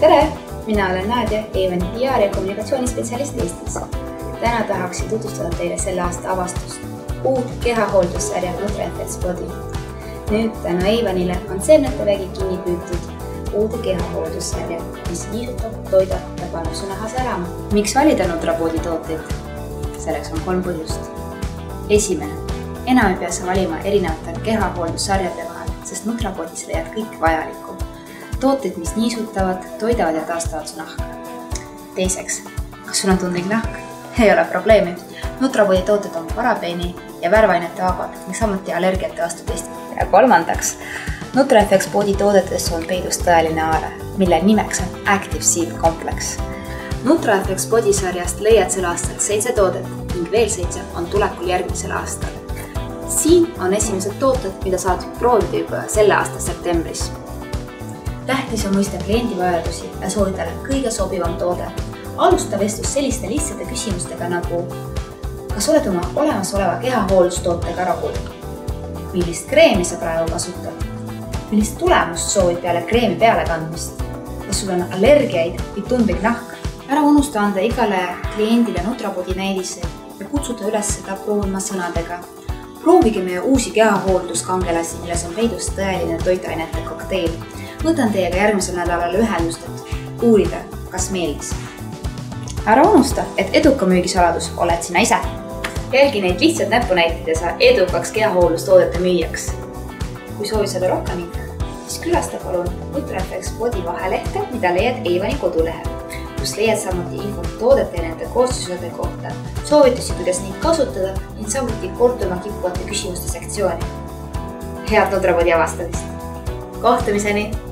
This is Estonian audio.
Tere! Mina olen Nadja, Eivani PR- ja kommunikatsioonispetsialist Eestis. Täna tahaksin tutvustada teile selle aasta avastust, uut kehahooldussarja NutriFX Body. Nüüd tänu Eivanile on seemnetevägi kinni püütud uude kehahooldussarja, mis niisutab, toidab ja paneb su nahas elama. Miks valida NutraBody tooteid? Selleks on 3 põhjust. Esimene. Enam ei pea sa valima erinevate kehahooldussarjade vahel, sest NutraBodys leiad kõik vajalikku. Tooted, mis niisutavad, toidavad ja taastavad su nahka. Teiseks, kas sul on tundlik nahk? Ei ole probleemi. NutraBody tooted on parabeeni ja värvainete vabad ning samuti allergiate vastu testid. Ja kolmandaks, NutriFX Body toodetes on peidus tõeline aare, mille nimeks on Active Seed Complex. NutriFX Body sarjast leiad sel aastal 7 toodet ning veel 7 on tulekul järgmisel aastal. Siin on esimesed tooted, mida saad proovida juba selle aasta septembris. Tähtis on mõista kliendi vajadusi ja soovitale kõige sobivam toode. Alusta vestlus selliste lihtsate küsimustega nagu: kas oled oma olemasoleva kehahooldustootega rahul? Millist kreemi sa praegu kasutad? Millist tulemust soovid peale kreemi peale kandmist? Kas sul on allergiaid või tundlik nahk? Ära unusta anda igale kliendile NutraBody näidise ja kutsuda üles seda proovima sõnadega. Proovige meie uusi kehahoolduskangelasid, milles on peidus tõeline toiduainete kokteil. Võtan teiega järgmisel nädalal ühendust, et uurida, kas meeldis. Ära unusta, et eduka müügisaladus oled sina ise. Jälgi neid lihtsalt näpunäiteid ja saa edukaks kehahooldustoodete müüjaks. Kui soovid saada rohkem info, siis külasta palun NutriFX Body vahelehte, mida leiad Eivani kodulehel, kus leiad samuti infot toodete ja nende koostisosade kohta, soovitusi, kuidas neid kasutada ning samuti korduma kippuvate küsimuste sektsiooni. Head NutraBody avastamist! Kohtumiseni!